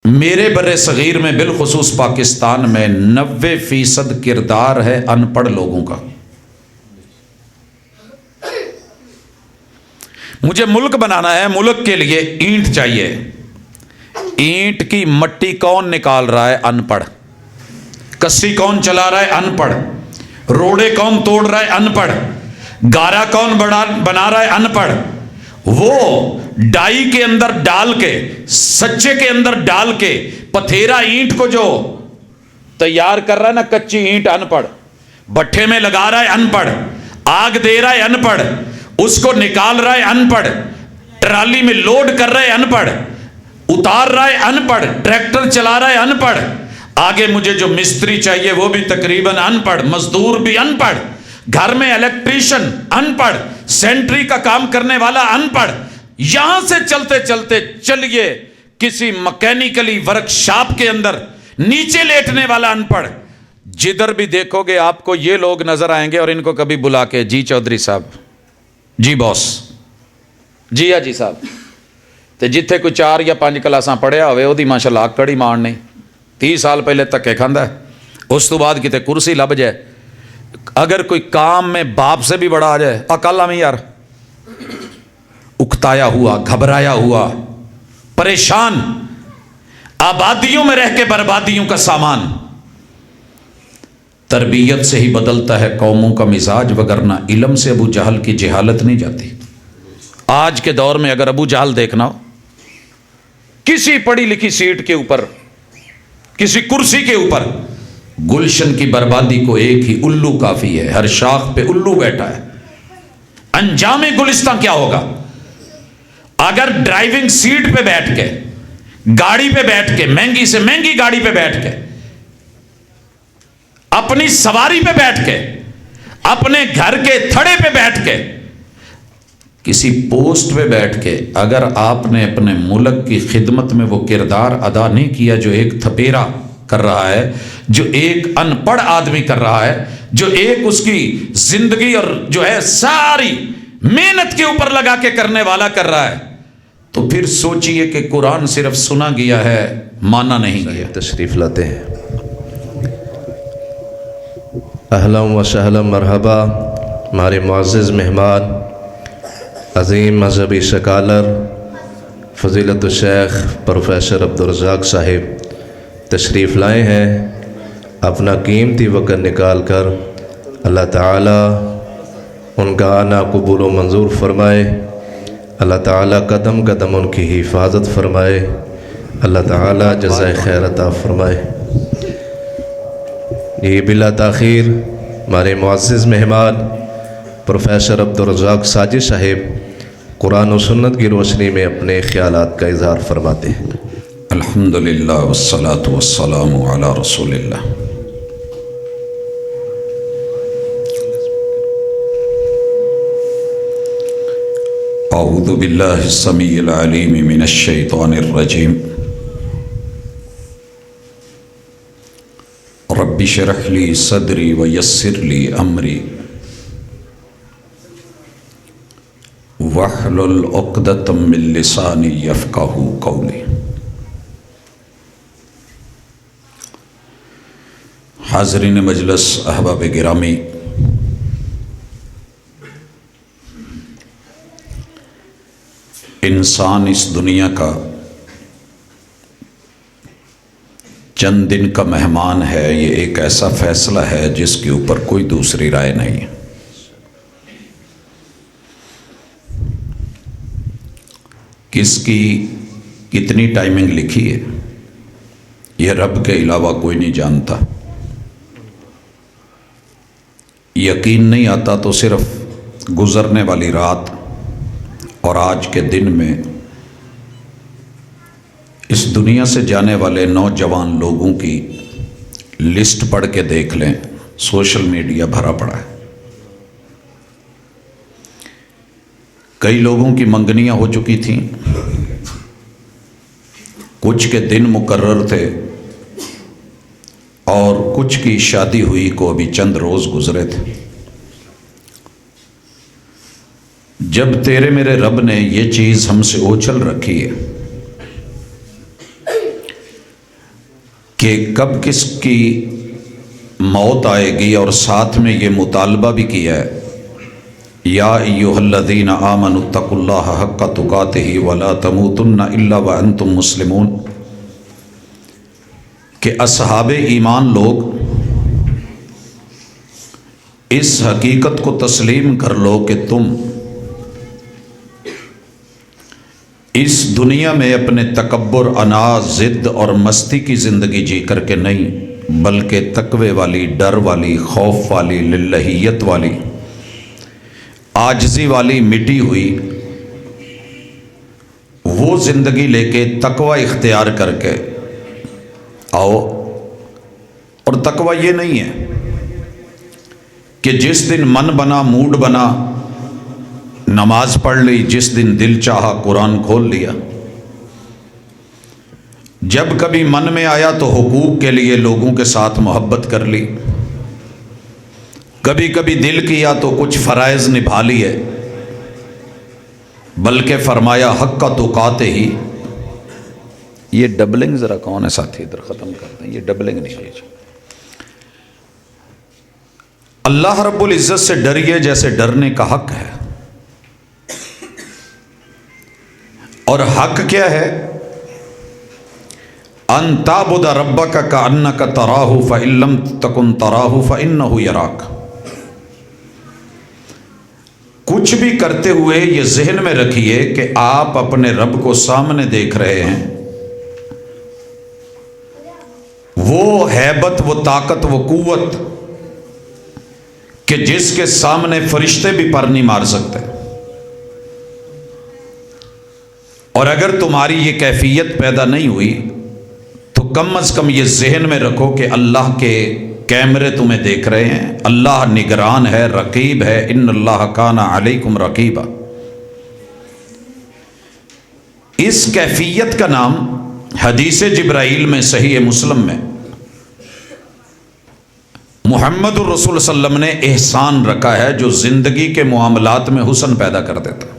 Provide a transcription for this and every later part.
میرے بر صغیر میں بالخصوص پاکستان میں 90% کردار ہے ان پڑھ لوگوں کا۔ مجھے ملک بنانا ہے، ملک کے لیے اینٹ چاہیے۔ اینٹ کی مٹی کون نکال رہا ہے؟ ان پڑھ۔ کسی کون چلا رہا ہے؟ ان پڑھ۔ روڑے کون توڑ رہا ہے؟ ان پڑھ۔ گارا کون بنا رہا ہے؟ ان پڑھ۔ وہ ڈائی کے اندر ڈال کے، سچے کے اندر ڈال کے پتھیرا اینٹ کو جو تیار کر رہا ہے نا، کچی اینٹ، ان پڑھ۔ بٹھے میں لگا رہا ہے، ان پڑھ۔ آگ دے رہا ہے، ان پڑھ۔ اس کو نکال رہا ہے، ان پڑھ۔ ٹرالی میں لوڈ کر رہا ہے، ان پڑھ۔ اتار رہا ہے، ان پڑھ۔ ٹریکٹر چلا رہا ہے، ان پڑھ۔ آگے مجھے جو مستری چاہیے وہ بھی تقریباً ان پڑھ، مزدور بھی ان پڑھ، گھر میں الیکٹریشن ان پڑھ، سینٹری کا کام کرنے والا ان پڑھ۔ یہاں سے چلتے چلتے چلیے کسی مکینیکلی ورک شاپ کے اندر نیچے لیٹنے والا ان پڑھ۔ جدھر بھی دیکھو گے آپ کو یہ لوگ نظر آئیں گے، اور ان کو کبھی بلا کے جی چودھری صاحب، جی باس، جی جی صاحب، تے جتھے کوئی 4 یا 5 کلاساں پڑھیا ہوئے وہ ماشاءاللہ کڑی مارنی، 30 سال پہلے تکے کھاندا ہے، اس تو بعد کتے کرسی لب جائے۔ اگر کوئی کام میں باپ سے بھی بڑا آ جائے، کل ہمیں یار اکتایا ہوا، گھبرایا ہوا، پریشان، آبادیوں میں رہ کے بربادیوں کا سامان۔ تربیت سے ہی بدلتا ہے قوموں کا مزاج، وگرنہ علم سے ابو جہل کی جہالت نہیں جاتی۔ آج کے دور میں اگر ابو جہل دیکھنا ہو، کسی پڑھی لکھی سیٹ کے اوپر، کسی کرسی کے اوپر، گلشن کی بربادی کو ایک ہی الو کافی ہے۔ ہر شاخ پہ الو بیٹھا ہے۔ انجام گلستان کیا ہوگا؟ اگر ڈرائیونگ سیٹ پہ بیٹھ کے، گاڑی پہ بیٹھ کے، مہنگی سے مہنگی گاڑی پہ بیٹھ کے، اپنی سواری پہ بیٹھ کے، اپنے گھر کے تھڑے پہ بیٹھ کے، کسی پوسٹ پہ بیٹھ کے، اگر آپ نے اپنے ملک کی خدمت میں وہ کردار ادا نہیں کیا جو ایک تھپیرا کر رہا ہے، جو ایک ان پڑھ آدمی کر رہا ہے، جو ایک اس کی زندگی اور جو ہے ساری محنت کے اوپر لگا کے کرنے والا کر رہا ہے، تو پھر سوچئے کہ قرآن صرف سنا گیا ہے، مانا نہیں گیا۔ تشریف لاتے ہیں۔ اہلا و سہلا مرحبا، ہمارے معزز مہمان، عظیم مذہبی سکالر فضیلت الشیخ پروفیسر عبدالرزاق صاحب تشریف لائے ہیں۔ اپنا قیمتی وقت نکال کر اللہ تعالیٰ ان کا آنا قبول و منظور فرمائے، اللہ تعالیٰ قدم قدم ان کی حفاظت فرمائے، اللہ تعالیٰ جزائے خیر عطا فرمائے۔ یہ بلا تاخیر ہمارے معزز مہمان پروفیسر عبدالرزاق ساجد صاحب قرآن و سنت کی روشنی میں اپنے خیالات کا اظہار فرماتے ہیں۔ الحمدللہ والصلاة والسلام علی رسول اللہ۔ اعوذ باللہ السمیع العلیم من الشیطان الرجیم۔ رب اشرح لی صدری ویسر لی امری واحلل عقدۃ من لسانی یفقہوا قولی۔ حاضرین مجلس، احباب گرامی، انسان اس دنیا کا چند دن کا مہمان ہے۔ یہ ایک ایسا فیصلہ ہے جس کے اوپر کوئی دوسری رائے نہیں۔ کس کی کتنی ٹائمنگ لکھی ہے یہ رب کے علاوہ کوئی نہیں جانتا۔ یقین نہیں آتا تو صرف گزرنے والی رات اور آج کے دن میں اس دنیا سے جانے والے نوجوان لوگوں کی لسٹ پڑھ کے دیکھ لیں، سوشل میڈیا بھرا پڑا ہے۔ کئی لوگوں کی منگنیاں ہو چکی تھیں، کچھ کے دن مقرر تھے، اور کچھ کی شادی ہوئی کو ابھی چند روز گزرے تھے۔ جب تیرے میرے رب نے یہ چیز ہم سے اوچھل رکھی ہے کہ کب کس کی موت آئے گی، اور ساتھ میں یہ مطالبہ بھی کیا ہے یا ایھا الذین آمنوا اتقوا اللہ حق تقاتہ ولا تموتن الا وانتم مسلمون، کہ اصحاب ایمان لوگ اس حقیقت کو تسلیم کر لو کہ تم اس دنیا میں اپنے تکبر، انا، ضد اور مستی کی زندگی جی کر کے نہیں، بلکہ تقوی والی، ڈر والی، خوف والی، للہیت والی، عاجزی والی، مٹی ہوئی وہ زندگی لے کے تقوی اختیار کر کے آؤ۔ اور تقوی یہ نہیں ہے کہ جس دن من بنا، موڈ بنا، نماز پڑھ لی، جس دن دل چاہا قرآن کھول لیا، جب کبھی من میں آیا تو حقوق کے لیے لوگوں کے ساتھ محبت کر لی، کبھی کبھی دل کیا تو کچھ فرائض نبھا لیے، بلکہ فرمایا حق تقاتہ ہی۔ یہ ڈبلنگ ذرا کون ہے ساتھی ادھر ختم کرتے ہیں، یہ ڈبلنگ نہیں ہے۔ اللہ رب العزت سے ڈریے جیسے ڈرنے کا حق ہے، اور حق کیا ہے؟ ان تعبد ربک کأنک تراہ فإن لم تکن تراہ فإنہ یراک۔ کچھ بھی کرتے ہوئے یہ ذہن میں رکھیے کہ آپ اپنے رب کو سامنے دیکھ رہے ہیں، وہ ہیبت، وہ طاقت، وہ قوت کہ جس کے سامنے فرشتے بھی پر نہیں مار سکتے۔ اور اگر تمہاری یہ کیفیت پیدا نہیں ہوئی تو کم از کم یہ ذہن میں رکھو کہ اللہ کے کیمرے تمہیں دیکھ رہے ہیں، اللہ نگران ہے، رقیب ہے، ان اللہ کان علیکم رقیبا۔ اس کیفیت کا نام حدیث جبرائیل میں صحیح مسلم میں محمد الرسول صلی اللہ علیہ وسلم نے احسان رکھا ہے جو زندگی کے معاملات میں حسن پیدا کر دیتا ہے۔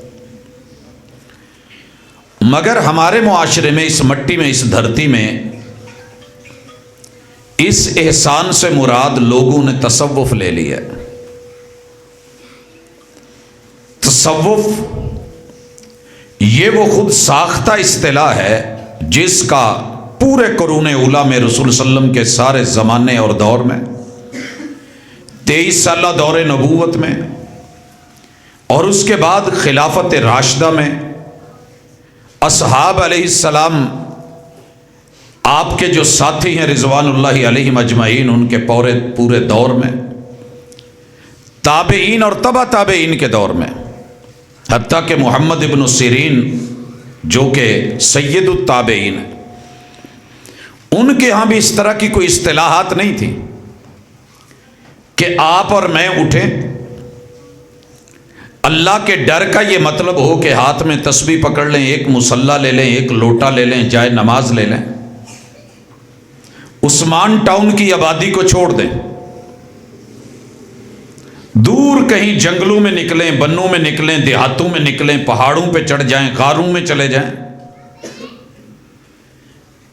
مگر ہمارے معاشرے میں، اس مٹی میں، اس دھرتی میں اس احسان سے مراد لوگوں نے تصوف لے لیا۔ تصوف یہ وہ خود ساختہ اصطلاح ہے جس کا پورے قرون اولیٰ میں رسول صلی اللہ علیہ وسلم کے سارے زمانے اور دور میں، 23 سالہ دور نبوت میں، اور اس کے بعد خلافت راشدہ میں، اصحاب علیہ السلام آپ کے جو ساتھی ہیں رضوان اللہ علیہم اجمعین، ان کے پورے دور میں، تابعین اور تبع تابعین کے دور میں، حتیٰ کہ محمد ابن سیرین جو کہ سید التابعین ہیں، ان کے ہاں بھی اس طرح کی کوئی اصطلاحات نہیں تھی کہ آپ اور میں اٹھیں، اللہ کے ڈر کا یہ مطلب ہو کہ ہاتھ میں تسبیح پکڑ لیں، ایک مصلی لے لیں، ایک لوٹا لے لیں، جائے نماز لے لیں، عثمان ٹاؤن کی آبادی کو چھوڑ دیں، دور کہیں جنگلوں میں نکلیں، بنوں میں نکلیں، دیہاتوں میں نکلیں، پہاڑوں پہ چڑھ جائیں، غاروں میں چلے جائیں،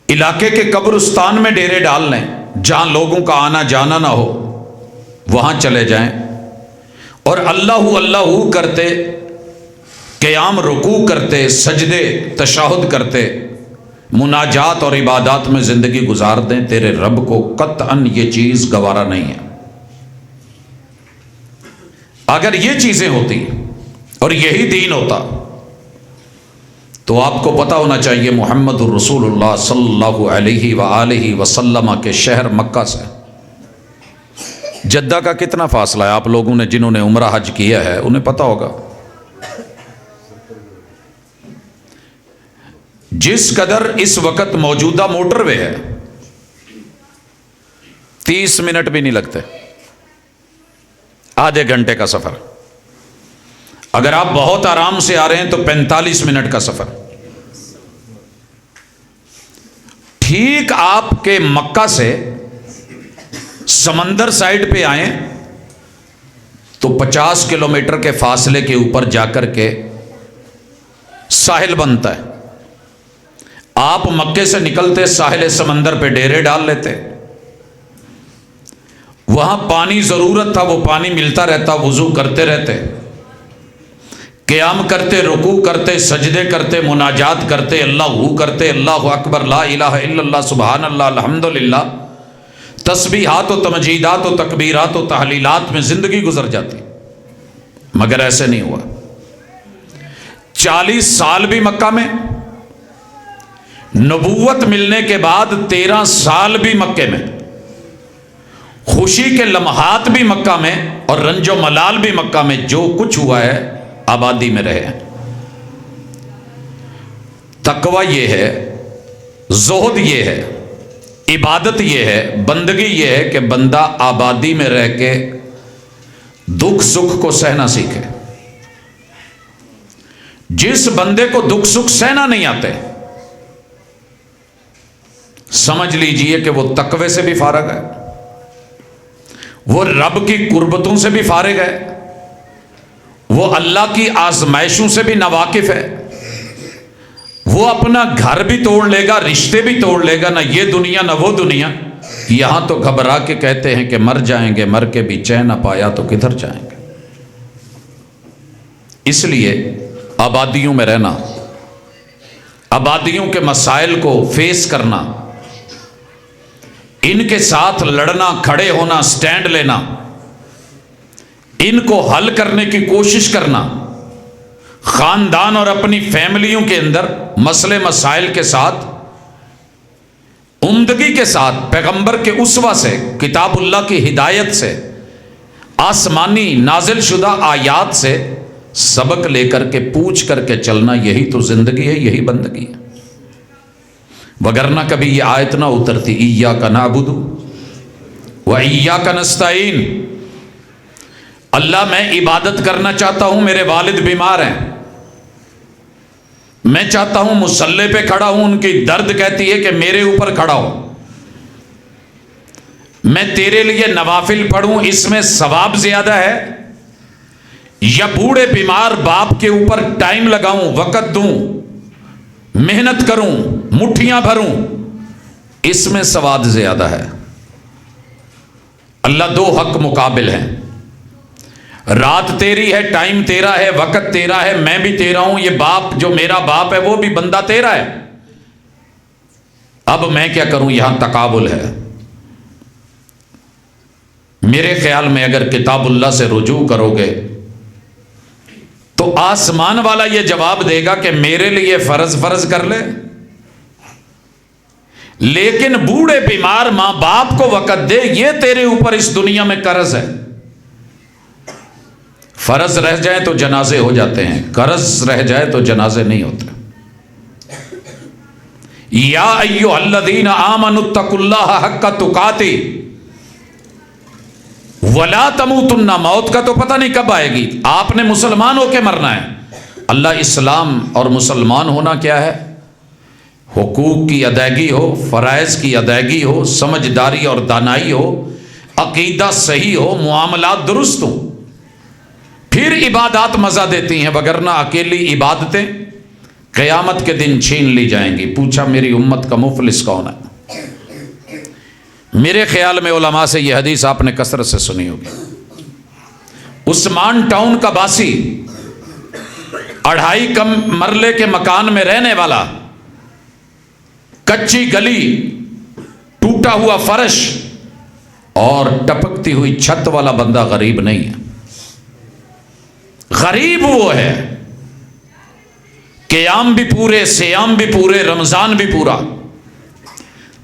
علاقے کے قبرستان میں ڈیرے ڈال لیں جہاں لوگوں کا آنا جانا نہ ہو، وہاں چلے جائیں، اور اللہ اللہ کرتے، قیام رکوع کرتے، سجدے تشہد کرتے، مناجات اور عبادات میں زندگی گزار دیں، تیرے رب کو قطعاً یہ چیز گوارا نہیں ہے۔ اگر یہ چیزیں ہوتی اور یہی دین ہوتا تو آپ کو پتہ ہونا چاہیے محمد الرسول اللہ صلی اللہ علیہ وآلہ وسلم کے شہر مکہ سے جدہ کا کتنا فاصلہ ہے؟ آپ لوگوں نے جنہوں نے عمرہ حج کیا ہے انہیں پتہ ہوگا۔ جس قدر اس وقت موجودہ موٹر وے ہے 30 منٹ بھی نہیں لگتے، آدھے گھنٹے کا سفر۔ اگر آپ بہت آرام سے آ رہے ہیں تو 45 منٹ کا سفر۔ ٹھیک آپ کے مکہ سے سمندر سائڈ پہ آئیں تو 50 کلومیٹر کے فاصلے کے اوپر جا کر کے ساحل بنتا ہے۔ آپ مکے سے نکلتے ساحل سمندر پہ ڈیرے ڈال لیتے، وہاں پانی ضرورت تھا، وہ پانی ملتا رہتا، وضو کرتے رہتے، قیام کرتے، رکوع کرتے، سجدے کرتے، مناجات کرتے، اللہ کرتے، اللہ اکبر، لا الہ الا اللہ، سبحان اللہ، الحمدللہ، تسبیحات و تمجیدات و تکبیرات و تحلیلات میں زندگی گزر جاتی، مگر ایسے نہیں ہوا۔ 40 سال بھی مکہ میں، نبوت ملنے کے بعد 13 سال بھی مکے میں، خوشی کے لمحات بھی مکہ میں اور رنج و ملال بھی مکہ میں، جو کچھ ہوا ہے آبادی میں رہے ہیں۔ تقوی یہ ہے، زہد یہ ہے، عبادت یہ ہے، بندگی یہ ہے کہ بندہ آبادی میں رہ کے دکھ سکھ کو سہنا سیکھے۔ جس بندے کو دکھ سکھ سہنا نہیں آتے، سمجھ لیجئے کہ وہ تقوی سے بھی فارغ ہے، وہ رب کی قربتوں سے بھی فارغ ہے، وہ اللہ کی آزمائشوں سے بھی ناواقف ہے، وہ اپنا گھر بھی توڑ لے گا، رشتے بھی توڑ لے گا، نہ یہ دنیا نہ وہ دنیا، یہاں تو گھبرا کے کہتے ہیں کہ مر جائیں گے، مر کے بھی چین نہ پایا تو کدھر جائیں گے۔ اس لیے آبادیوں میں رہنا، آبادیوں کے مسائل کو فیس کرنا، ان کے ساتھ لڑنا، کھڑے ہونا، سٹینڈ لینا، ان کو حل کرنے کی کوشش کرنا، خاندان اور اپنی فیملیوں کے اندر مسئلے مسائل کے ساتھ عمدگی کے ساتھ پیغمبر کے اسوہ سے، کتاب اللہ کی ہدایت سے، آسمانی نازل شدہ آیات سے سبق لے کر کے پوچھ کر کے چلنا، یہی تو زندگی ہے، یہی بندگی ہے۔ وگرنہ کبھی یہ آیت نہ اترتی، ایاک نعبد و ایاک نستعین، اللہ میں عبادت کرنا چاہتا ہوں، میرے والد بیمار ہیں، میں چاہتا ہوں مصلی پہ کھڑا ہوں، ان کی درد کہتی ہے کہ میرے اوپر کھڑا ہو، میں تیرے لیے نوافل پڑھوں، اس میں ثواب زیادہ ہے، یا بوڑھے بیمار باپ کے اوپر ٹائم لگاؤں، وقت دوں، محنت کروں، مٹھیاں بھروں، اس میں ثواب زیادہ ہے۔ اللہ دو حق مقابل ہیں، رات تیری ہے، ٹائم تیرا ہے، وقت تیرا ہے، میں بھی تیرا ہوں، یہ باپ جو میرا باپ ہے وہ بھی بندہ تیرا ہے، اب میں کیا کروں، یہاں تقابل ہے۔ میرے خیال میں اگر کتاب اللہ سے رجوع کرو گے تو آسمان والا یہ جواب دے گا کہ میرے لیے فرض کر لے، لیکن بوڑھے بیمار ماں باپ کو وقت دے، یہ تیرے اوپر اس دنیا میں قرض ہے۔ فرض رہ جائے تو جنازے ہو جاتے ہیں، قرض رہ جائے تو جنازے نہیں ہوتے۔ یا ایھا الذین آمنوا اتقوا اللہ حق تقاتہ ولا تموتن، موت کا تو پتہ نہیں کب آئے گی، آپ نے مسلمان ہو کے مرنا ہے۔ اللہ اسلام اور مسلمان ہونا کیا ہے؟ حقوق کی ادائیگی ہو، فرائض کی ادائیگی ہو، سمجھداری اور دانائی ہو، عقیدہ صحیح ہو، معاملات درست ہوں، پھر عبادات مزہ دیتی ہیں، وگرنہ اکیلی عبادتیں قیامت کے دن چھین لی جائیں گی۔ پوچھا میری امت کا مفلس کون ہے؟ میرے خیال میں علماء سے یہ حدیث آپ نے کثرت سے سنی ہوگی۔ عثمان ٹاؤن کا باسی، 2.5 کم مرلے کے مکان میں رہنے والا، کچی گلی، ٹوٹا ہوا فرش اور ٹپکتی ہوئی چھت والا بندہ غریب نہیں ہے۔ غریب وہ ہے قیام بھی پورے، سیام بھی پورے، رمضان بھی پورا،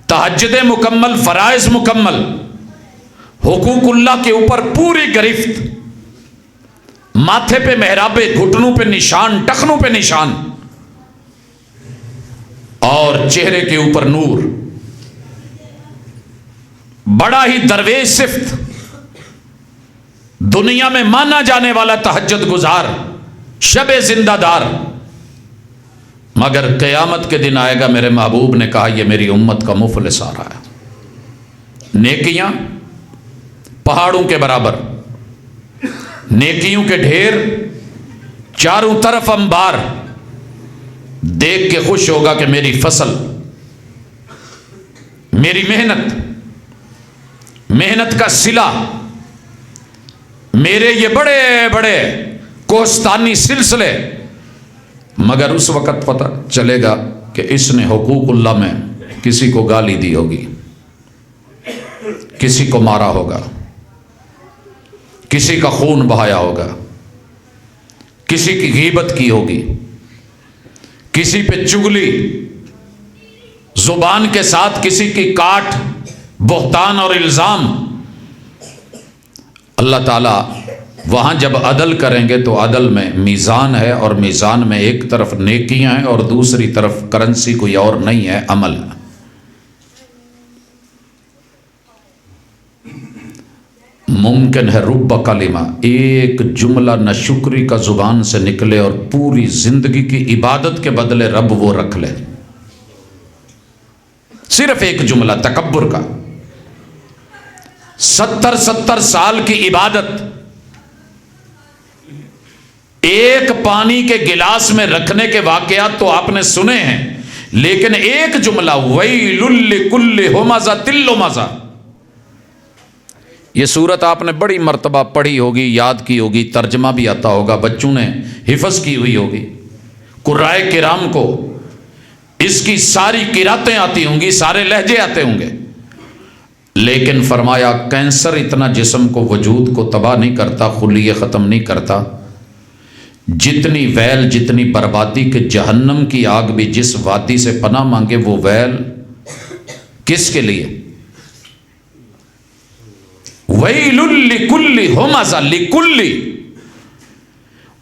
تہجد مکمل، فرائض مکمل، حقوق اللہ کے اوپر پوری گرفت، ماتھے پہ محرابے، گھٹنوں پہ نشان، ٹخنوں پہ نشان، اور چہرے کے اوپر نور، بڑا ہی درویش صفت، دنیا میں مانا جانے والا تہجد گزار، شب زندہ دار، مگر قیامت کے دن آئے گا، میرے محبوب نے کہا یہ میری امت کا مفلس آ رہا ہے۔ نیکیاں پہاڑوں کے برابر، نیکیوں کے ڈھیر، چاروں طرف انبار، دیکھ کے خوش ہوگا کہ میری فصل، میری محنت کا صلہ، میرے یہ بڑے بڑے کوہستانی سلسلے، مگر اس وقت پتہ چلے گا کہ اس نے حقوق اللہ میں کسی کو گالی دی ہوگی، کسی کو مارا ہوگا، کسی کا خون بہایا ہوگا، کسی کی غیبت کی ہوگی، کسی پہ چگلی، زبان کے ساتھ کسی کی کاٹ، بہتان اور الزام۔ اللہ تعالیٰ وہاں جب عدل کریں گے تو عدل میں میزان ہے، اور میزان میں ایک طرف نیکیاں ہیں اور دوسری طرف کرنسی کوئی اور نہیں ہے، عمل۔ ممکن ہے رب کلمہ، ایک جملہ ناشکری کا زبان سے نکلے اور پوری زندگی کی عبادت کے بدلے رب وہ رکھ لے، صرف ایک جملہ تکبر کا۔ 70 سال کی عبادت ایک پانی کے گلاس میں رکھنے کے واقعات تو آپ نے سنے ہیں، لیکن ایک جملہ ویل لکل ہمزۃ لمزہ، یہ سورت آپ نے بڑی مرتبہ پڑھی ہوگی، یاد کی ہوگی، ترجمہ بھی آتا ہوگا، بچوں نے حفظ کی ہوئی ہوگی، قرائے کرام کو اس کی ساری قراتیں آتی ہوں گی، سارے لہجے آتے ہوں گے، لیکن فرمایا کینسر اتنا جسم کو، وجود کو تباہ نہیں کرتا، خلیے ختم نہیں کرتا، جتنی ویل، جتنی بربادی کے جہنم کی آگ بھی جس وادی سے پناہ مانگے، وہ ویل کس کے لیے؟ ویل لکل ہمزہ، لکل،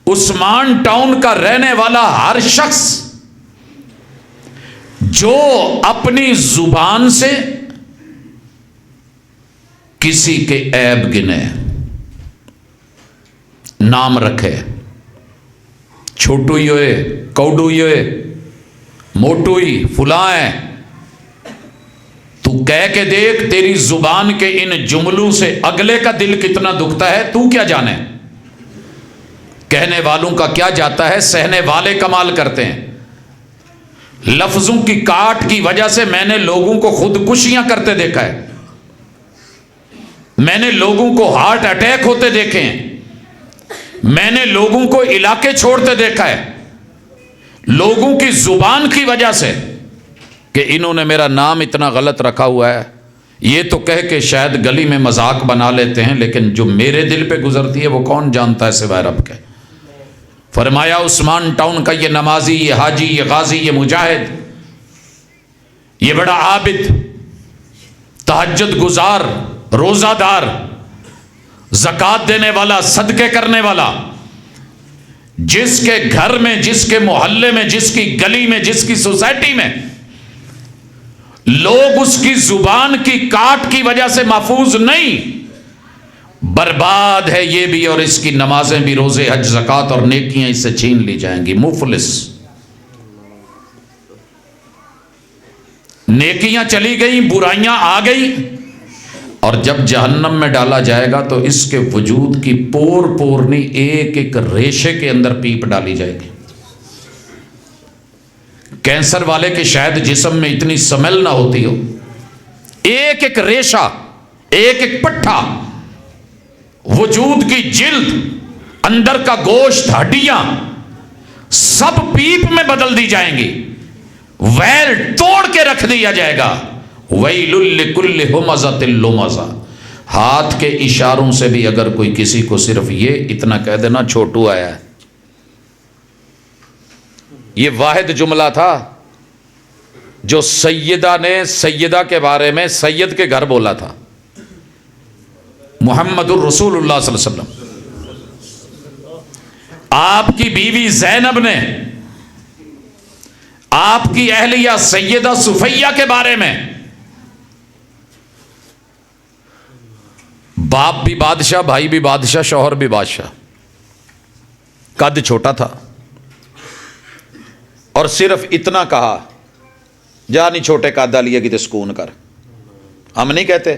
عثمان ٹاؤن کا رہنے والا ہر شخص جو اپنی زبان سے کسی کے عیب گنے، نام رکھے، چھوٹو ہی ہوئے، کوڈو ہی ہوئے، موٹو ہی، فلاں ہے، تو کہہ کے دیکھ تیری زبان کے ان جملوں سے اگلے کا دل کتنا دکھتا ہے، تو کیا جانے، کہنے والوں کا کیا جاتا ہے، سہنے والے کمال کرتے ہیں۔ لفظوں کی کاٹ کی وجہ سے میں نے لوگوں کو خودکشیاں کرتے دیکھا ہے، میں نے لوگوں کو ہارٹ اٹیک ہوتے دیکھے ہیں، میں نے لوگوں کو علاقے چھوڑتے دیکھا ہے، لوگوں کی زبان کی وجہ سے، کہ انہوں نے میرا نام اتنا غلط رکھا ہوا ہے، یہ تو کہہ کے شاید گلی میں مذاق بنا لیتے ہیں، لیکن جو میرے دل پہ گزرتی ہے وہ کون جانتا ہے سوائے رب کے۔ فرمایا عثمان ٹاؤن کا یہ نمازی، یہ حاجی، یہ غازی، یہ مجاہد، یہ بڑا عابد، تہجد گزار، روزہ دار، زکوٰۃ دینے والا، صدقے کرنے والا، جس کے گھر میں، جس کے محلے میں، جس کی گلی میں، جس کی سوسائٹی میں لوگ اس کی زبان کی کاٹ کی وجہ سے محفوظ نہیں، برباد ہے یہ بھی، اور اس کی نمازیں بھی، روزے، حج، زکوٰۃ اور نیکیاں اس سے چھین لی جائیں گی، مفلس۔ نیکیاں چلی گئیں، برائیاں آ گئی، اور جب جہنم میں ڈالا جائے گا تو اس کے وجود کی پور پورنی ایک ایک ریشے کے اندر پیپ ڈالی جائے گی۔ کینسر والے کے شاید جسم میں اتنی سمیل نہ ہوتی ہو، ایک ایک ریشہ، ایک ایک پٹھا، وجود کی جلد، اندر کا گوشت، ہڈیاں، سب پیپ میں بدل دی جائیں گی، ویل توڑ کے رکھ دیا جائے گا۔ ویل لکل ہمزۃ لمزہ، ہاتھ کے اشاروں سے بھی اگر کوئی کسی کو صرف یہ اتنا کہہ دینا، چھوٹو آیا ہے، یہ واحد جملہ تھا جو سیدہ نے سیدہ کے بارے میں سید کے گھر بولا تھا، محمد الرسول اللہ صلی اللہ علیہ وسلم۔ آپ کی بیوی زینب نے آپ کی اہلیہ سیدہ صفیہ کے بارے میں، باپ بھی بادشاہ، بھائی بھی بادشاہ، شوہر بھی بادشاہ، قد چھوٹا تھا، اور صرف اتنا کہا، جا نہیں چھوٹے قد والی کی تے سکون کر۔ ہم نہیں کہتے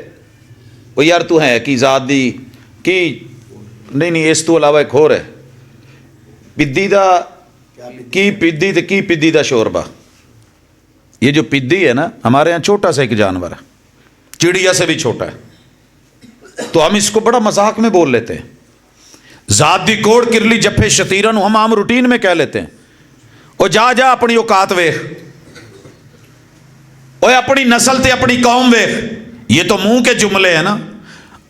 وہ یار تو ہے کی ذات دی کی نہیں، اس تو علاوہ ایک اور ہے، بدی دا کی پدی تو کی پدی دا شوربہ. یہ جو پدی ہے نا ہمارے یہاں چھوٹا سا ایک جانور ہے, چڑیا سے بھی چھوٹا ہے, تو ہم اس کو بڑا مذاق میں بول لیتے ہیں. ذات دی کوڑ کرلی جفے شتیرن ہم عام روٹین میں کہہ لیتے ہیں. او جا جا اپنی اوقات ویخ, اوے اپنی نسل تے اپنی قوم ویخ. یہ تو منہ کے جملے ہیں نا.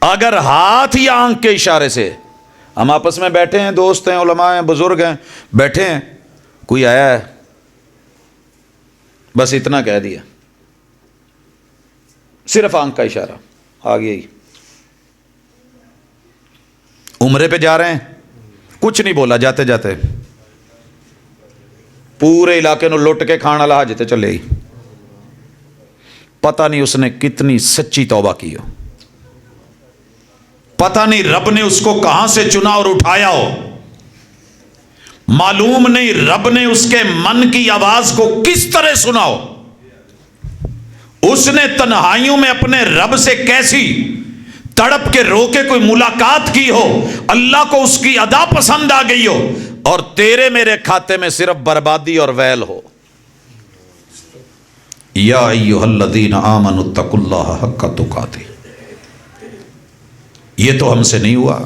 اگر ہاتھ یا آنکھ کے اشارے سے ہم آپس میں بیٹھے ہیں, دوست ہیں, علماء ہیں, بزرگ ہیں, بیٹھے ہیں, کوئی آیا ہے, بس اتنا کہہ دیا, صرف آنکھ کا اشارہ, آ گیا ہی. عمرے پہ جا رہے ہیں, کچھ نہیں بولا, جاتے جاتے پورے علاقے نو لٹ کے کھانا لا جتے چلے ہی. پتہ نہیں اس نے کتنی سچی توبہ کی ہو, پتہ نہیں رب نے اس کو کہاں سے چنا اور اٹھایا ہو, معلوم نہیں رب نے اس کے من کی آواز کو کس طرح سنا ہو. اس نے تنہائیوں میں اپنے رب سے کیسی تڑپ کے رو کے کوئی ملاقات کی ہو, اللہ کو اس کی ادا پسند آ گئی ہو, اور تیرے میرے کھاتے میں صرف بربادی اور ویل ہو. یا ایھا الذین آمنوا اتقوا اللہ حق تقاتہ. یہ تو ہم سے نہیں ہوا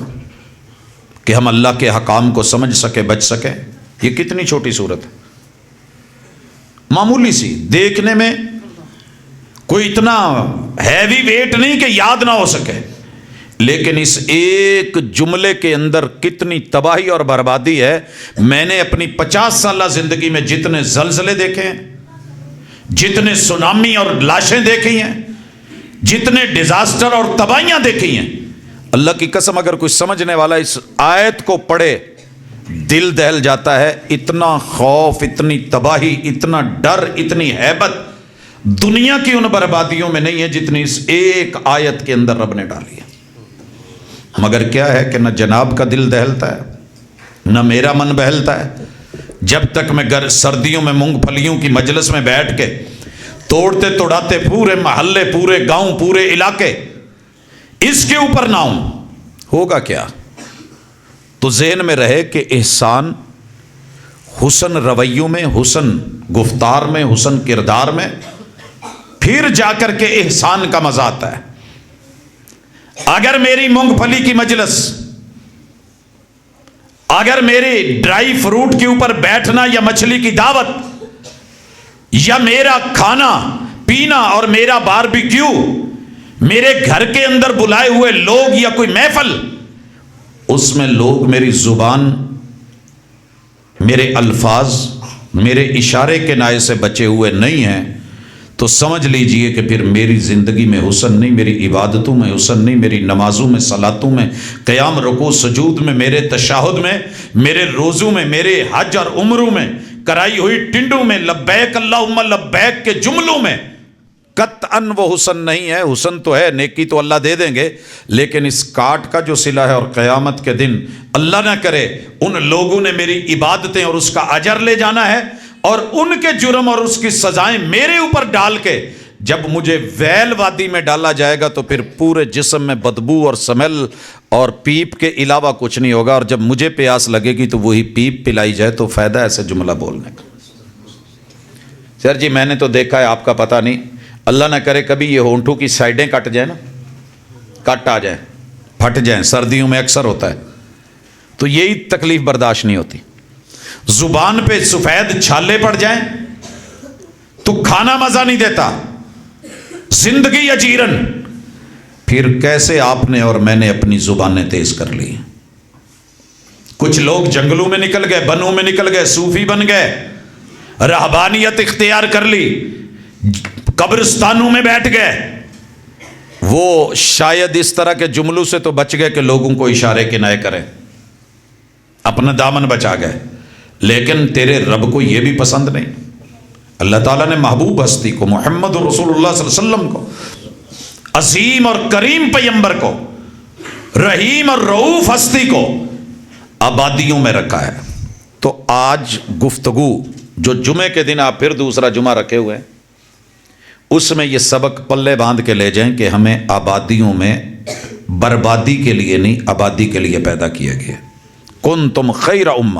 کہ ہم اللہ کے حکام کو سمجھ سکے, بچ سکے. یہ کتنی چھوٹی صورت ہے, معمولی سی, دیکھنے میں کوئی اتنا ہیوی ویٹ نہیں کہ یاد نہ ہو سکے, لیکن اس ایک جملے کے اندر کتنی تباہی اور بربادی ہے. میں نے اپنی 50 سالہ زندگی میں جتنے زلزلے دیکھے ہیں, جتنے سونامی اور لاشیں دیکھی ہیں, جتنے ڈیزاسٹر اور تباہیاں دیکھی ہیں, اللہ کی قسم اگر کوئی سمجھنے والا اس آیت کو پڑھے دل دہل جاتا ہے. اتنا خوف, اتنی تباہی, اتنا ڈر, اتنی ہیبت دنیا کی ان بربادیوں میں نہیں ہے جتنی اس ایک آیت کے اندر رب نے ڈالی ہے. مگر کیا ہے کہ نہ جناب کا دل دہلتا ہے, نہ میرا من بہلتا ہے. جب تک میں سردیوں میں مونگ پھلیوں کی مجلس میں بیٹھ کے توڑتے توڑاتے پورے محلے, پورے گاؤں, پورے علاقے اس کے اوپر نہ ہوں, ہوگا کیا؟ تو ذہن میں رہے کہ احسان حسن رویوں میں, حسن گفتار میں, حسن کردار میں, پھر جا کر کے احسان کا مزہ آتا ہے. اگر میری مونگ پھلی کی مجلس, اگر میری ڈرائی فروٹ کے اوپر بیٹھنا یا مچھلی کی دعوت, یا میرا کھانا پینا اور میرا باربیکیو, میرے گھر کے اندر بلائے ہوئے لوگ یا کوئی محفل, اس میں لوگ میری زبان, میرے الفاظ, میرے اشارے کے نائے سے بچے ہوئے نہیں ہیں, تو سمجھ لیجئے کہ پھر میری زندگی میں حسن نہیں, میری عبادتوں میں حسن نہیں, میری نمازوں میں, صلاتوں میں, قیام رکوع سجود میں, میرے تشہد میں, میرے روزوں میں, میرے حج اور عمروں میں, کرائی ہوئی ٹنڈوں میں, لبیک اللہم لبیک کے جملوں میں قطعاً وہ حسن نہیں ہے. حسن تو ہے, نیکی تو اللہ دے دیں گے, لیکن اس کاٹ کا جو صلہ ہے, اور قیامت کے دن اللہ نہ کرے ان لوگوں نے میری عبادتیں اور اس کا اجر لے جانا ہے, اور ان کے جرم اور اس کی سزائیں میرے اوپر ڈال کے جب مجھے ویل وادی میں ڈالا جائے گا, تو پھر پورے جسم میں بدبو اور سمیل اور پیپ کے علاوہ کچھ نہیں ہوگا. اور جب مجھے پیاس لگے گی تو وہی پیپ پلائی جائے, تو فائدہ ایسے جملہ بولنے کا. سر جی میں نے تو دیکھا ہے, آپ کا پتہ نہیں, اللہ نہ کرے کبھی یہ ہونٹوں کی سائڈیں کٹ جائیں نا, کٹ آ جائیں, پھٹ جائیں, سردیوں میں اکثر ہوتا ہے, تو یہی تکلیف برداشت نہیں ہوتی. زبان پہ سفید چھالے پڑ جائیں تو کھانا مزہ نہیں دیتا, زندگی اجیرن. پھر کیسے آپ نے اور میں نے اپنی زبانیں تیز کر لی. کچھ لوگ جنگلوں میں نکل گئے, بنوں میں نکل گئے, صوفی بن گئے, رہبانیت اختیار کر لی, قبرستانوں میں بیٹھ گئے. وہ شاید اس طرح کے جملوں سے تو بچ گئے کہ لوگوں کو اشارے کنائے کریں, اپنا دامن بچا گئے, لیکن تیرے رب کو یہ بھی پسند نہیں. اللہ تعالیٰ نے محبوب ہستی کو, محمد رسول اللہ صلی اللہ علیہ وسلم کو, عظیم اور کریم پیغمبر کو, رحیم اور رؤوف ہستی کو آبادیوں میں رکھا ہے. تو آج گفتگو جو جمعے کے دن آپ پھر دوسرا جمعہ رکھے ہوئے ہیں, اس میں یہ سبق پلے باندھ کے لے جائیں کہ ہمیں آبادیوں میں بربادی کے لیے نہیں, آبادی کے لیے پیدا کیا گیا. کنتم خیر امہ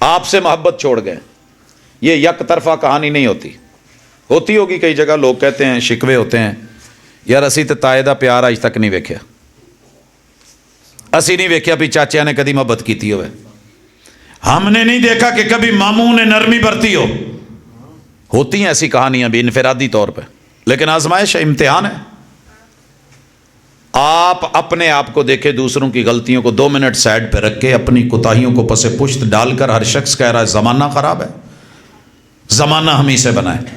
آپ سے محبت چھوڑ گئے. یہ یک طرفہ کہانی نہیں ہوتی. ہوتی ہوگی کئی جگہ, لوگ کہتے ہیں, شکوے ہوتے ہیں, یار اسی تے تائے دا پیار اج تک نہیں ویکھیا, اسی نہیں ویکھیا بھی چاچیا نے کدی محبت کیتی ہوئے, ہم نے نہیں دیکھا کہ کبھی ماموں نے نرمی برتی ہو. ہوتی ہیں ایسی کہانیاں بھی انفرادی طور پہ, لیکن آزمائش ہے, امتحان ہے. آپ اپنے آپ کو دیکھیں, دوسروں کی غلطیوں کو 2 منٹ سائڈ پہ رکھ کے اپنی کوتاہیوں کو پس پشت ڈال کر. ہر شخص کہہ رہا ہے زمانہ خراب ہے, زمانہ ہم ہی سے بنا ہے.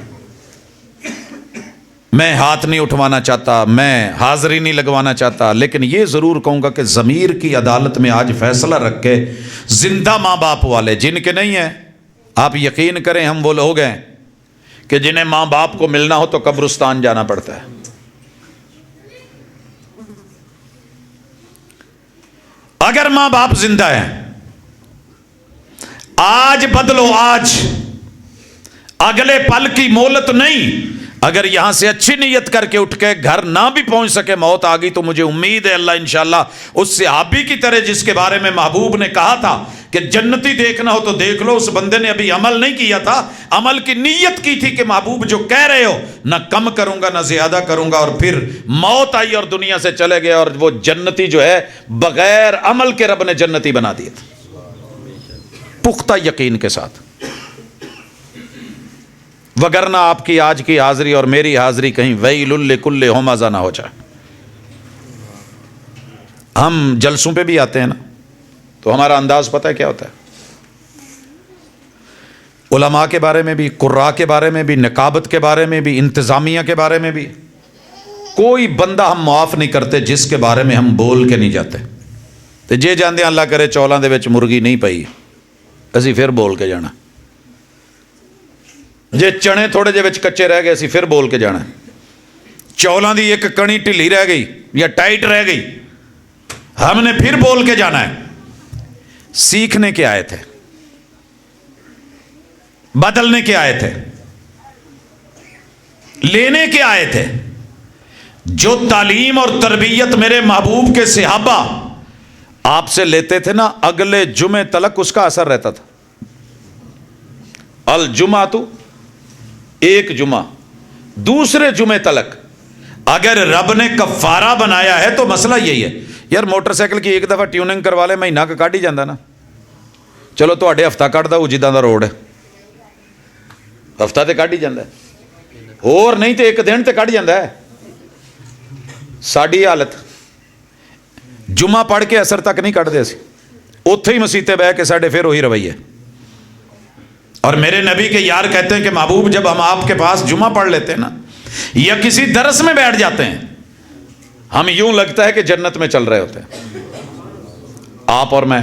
میں ہاتھ نہیں اٹھوانا چاہتا, میں حاضری نہیں لگوانا چاہتا, لیکن یہ ضرور کہوں گا کہ ضمیر کی عدالت میں آج فیصلہ رکھ کے زندہ ماں باپ والے جن کے نہیں ہیں, آپ یقین کریں ہم وہ لوگ ہیں کہ جنہیں ماں باپ کو ملنا ہو تو قبرستان جانا پڑتا ہے. اگر ماں باپ زندہ ہیں, آج بدلو, آج, اگلے پل کی مہلت نہیں. اگر یہاں سے اچھی نیت کر کے اٹھ کے گھر نہ بھی پہنچ سکے, موت آ گئی, تو مجھے امید ہے اللہ انشاءاللہ اس صحابی کی طرح جس کے بارے میں محبوب نے کہا تھا کہ جنتی دیکھنا ہو تو دیکھ لو, اس بندے نے ابھی عمل نہیں کیا تھا, عمل کی نیت کی تھی کہ محبوب جو کہہ رہے ہو نہ کم کروں گا نہ زیادہ کروں گا, اور پھر موت آئی اور دنیا سے چلے گئے, اور وہ جنتی جو ہے بغیر عمل کے رب نے جنتی بنا دیا تھا, پختہ یقین کے ساتھ. وگرنہ آپ کی آج کی حاضری اور میری حاضری کہیں ویل لکل ہمزہ نہ ہو جائے. ہم جلسوں پہ بھی آتے ہیں نا, تو ہمارا انداز پتہ ہے کیا ہوتا ہے؟ علماء کے بارے میں بھی, قراء کے بارے میں بھی, نقابت کے بارے میں بھی, انتظامیہ کے بارے میں بھی, کوئی بندہ ہم معاف نہیں کرتے جس کے بارے میں ہم بول کے نہیں جاتے. تو جے جاندے اللہ کرے چولاں دے وچ مرغی نہیں پئی, اسی پھر بول کے جانا. جے چنے تھوڑے جے وچ کچے رہ گئے, اسی پھر بول کے جانا. چولاں دی ایک کڑی ڈھلی رہ گئی یا ٹائٹ رہ گئی, ہم نے پھر بول کے جانا ہے. سیکھنے کے آئے تھے, بدلنے کے آئے تھے, لینے کے آئے تھے. جو تعلیم اور تربیت میرے محبوب کے صحابہ آپ سے لیتے تھے نا, اگلے جمعے تلک اس کا اثر رہتا تھا. الجمعہ تو ایک جمعہ, دوسرے جمعے تلک اگر رب نے کفارہ بنایا ہے تو مسئلہ یہی ہے. یار موٹر سائیکل کی ایک دفعہ ٹیوننگ کروا لے, مہینہ کا کٹ ہی جاندہ نا. چلو تو ہفتے کٹ دا جداں دا روڈ ہے, ہفتہ تے کٹ ہی جاندہ ہے, اور نہیں تے ایک دن تے کٹ جاندہ ہے. ساڈی حالت جمعہ پڑھ کے اثر تک نہیں کٹ دے سی, اوتھے ہی مسیتے بہ کے ساڈے پھر وہی رویے. اور میرے نبی کے یار کہتے ہیں کہ محبوب جب ہم آپ کے پاس جمعہ پڑھ لیتے ہیں نا, یا کسی درس میں بیٹھ جاتے ہیں, ہم یوں لگتا ہے کہ جنت میں چل رہے ہوتے ہیں آپ اور میں.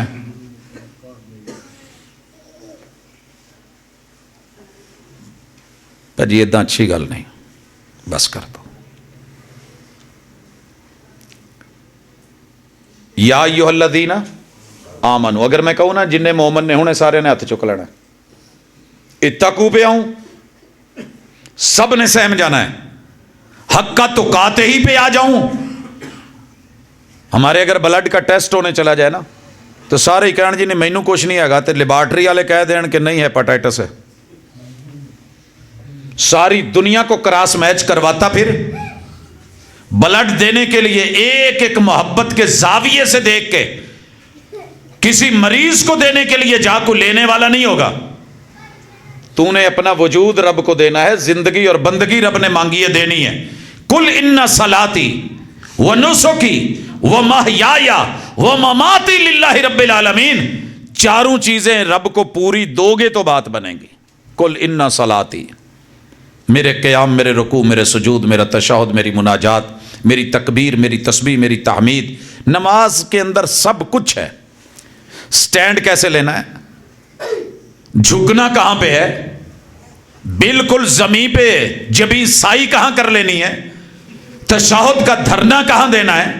جی اتنا اچھی گل نہیں, بس کر دو. یا ایھا الذین آمنو, اگر میں کہوں نا جن مومن نے ہونے سارے نے ہاتھ چک لینا. اتقوا پہ آؤں, سب نے سہم جانا ہے. حق تقاتے ہی پہ آ جاؤں. ہمارے اگر بلڈ کا ٹیسٹ ہونے چلا جائے نا, تو سارے ہی کہن جی نہیں مینوں کچھ نہیں ہے گا, تے لیبارٹری والے کہہ دین کہ نہیں ہیپاٹائٹس ہے. ساری دنیا کو کراس میچ کرواتا, پھر بلڈ دینے کے لیے ایک ایک محبت کے زاویے سے دیکھ کے, کسی مریض کو دینے کے لیے جا کو لینے والا نہیں ہوگا. تو نے اپنا وجود رب کو دینا ہے, زندگی اور بندگی رب نے مانگی ہے, دینی ہے. کل ان صلاتی و نسکی و محیایا و مماتی للہ رب العالمین, چاروں چیزیں رب کو پوری دو گے تو بات بنے گی. کل ان صلاتی, میرے قیام, میرے رکوع, میرے سجود, میرا تشہد, میری مناجات, میری تکبیر, میری تسبیح, میری تحمید. نماز کے اندر سب کچھ ہے. سٹینڈ کیسے لینا ہے, جھکنا کہاں پہ ہے, بالکل زمین پہ جبیں سائی کہاں کر لینی ہے, تشہد کا دھرنا کہاں دینا ہے,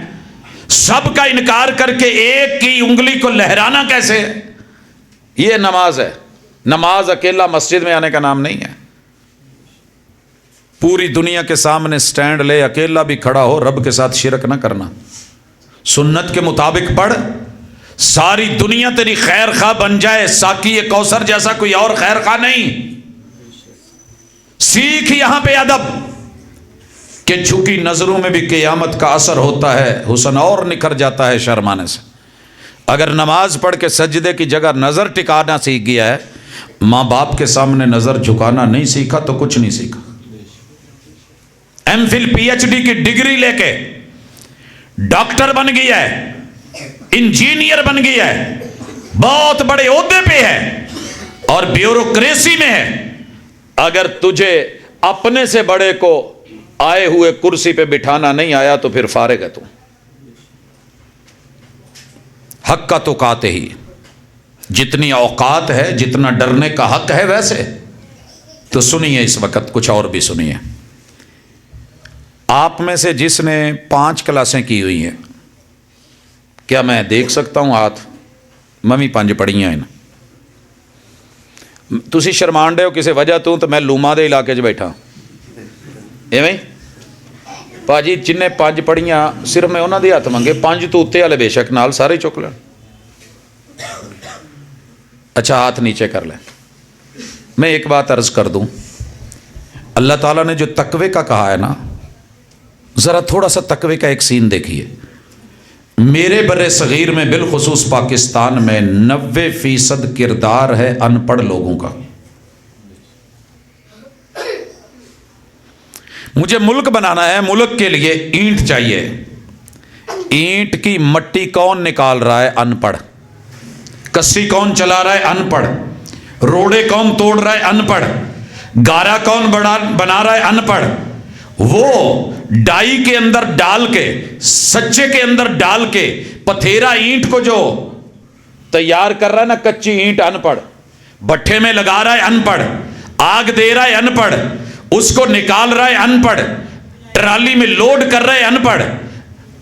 سب کا انکار کر کے ایک کی انگلی کو لہرانا کیسے ہے. یہ نماز ہے. نماز اکیلا مسجد میں آنے کا نام نہیں ہے. پوری دنیا کے سامنے سٹینڈ لے, اکیلا بھی کھڑا ہو, رب کے ساتھ شرک نہ کرنا. سنت کے مطابق پڑھ, ساری دنیا تیری خیر خواہ بن جائے، ساقی کوثر جیسا کوئی اور خیر خواہ نہیں۔ سیکھ یہاں پہ ادب کہ جھکی نظروں میں بھی قیامت کا اثر ہوتا ہے، حسن اور نکھر جاتا ہے شرمانے سے۔ اگر نماز پڑھ کے سجدے کی جگہ نظر ٹکانا سیکھ گیا ہے، ماں باپ کے سامنے نظر جھکانا نہیں سیکھا تو کچھ نہیں سیکھا۔ M Phil P H D کی ڈگری لے کے ڈاکٹر بن گیا ہے، انجینئر بن گیا ہے، بہت بڑے عہدے پہ ہے اور بیوروکریسی میں ہے، اگر تجھے اپنے سے بڑے کو آئے ہوئے کرسی پہ بٹھانا نہیں آیا تو پھر فارغ ہے تو۔ حق کا تو کاتے ہی، جتنی اوقات ہے، جتنا ڈرنے کا حق ہے ویسے تو سنیے، اس وقت کچھ اور بھی سنیے۔ آپ میں سے جس نے 5 کلاسیں کی ہوئی ہیں، کیا میں دیکھ سکتا ہوں ہاتھ؟ میں بھی 5 پڑھیاں ہیں۔ تسی شرمانڈے ہو کسی وجہ تو میں لوما دے علاقے چ بیٹھا ایویں پاجی جن نے 5 پڑھیاں صرف میں انہوں دے ہاتھ منگے، 5 تو اتنے والے بے شک نال سارے چک لیں۔ اچھا ہاتھ نیچے کر لیں۔ میں ایک بات عرض کر دوں، اللہ تعالیٰ نے جو تقوی کا کہا ہے نا، ذرا تھوڑا سا تقوی کا ایک سین دیکھیے۔ میرے بر صغیر میں بالخصوص پاکستان میں 90% کردار ہے ان پڑھ لوگوں کا۔ مجھے ملک بنانا ہے، ملک کے لیے اینٹ چاہیے۔ اینٹ کی مٹی کون نکال رہا ہے؟ ان پڑھ۔ کسی کون چلا رہا ہے؟ ان پڑھ۔ روڑے کون توڑ رہا ہے؟ ان پڑھ۔ گارا کون بنا رہا ہے؟ ان پڑھ۔ وہ ڈائی کے اندر ڈال کے، سچے کے اندر ڈال کے پتھیرا اینٹ کو جو تیار کر رہا ہے نا، کچی اینٹ، ان پڑھ۔ بٹھے میں لگا رہا ہے، ان پڑھ۔ آگ دے رہا ہے، ان پڑھ۔ اس کو نکال رہا ہے، ان پڑھ۔ ٹرالی میں لوڈ کر رہا ہے، ان پڑھ۔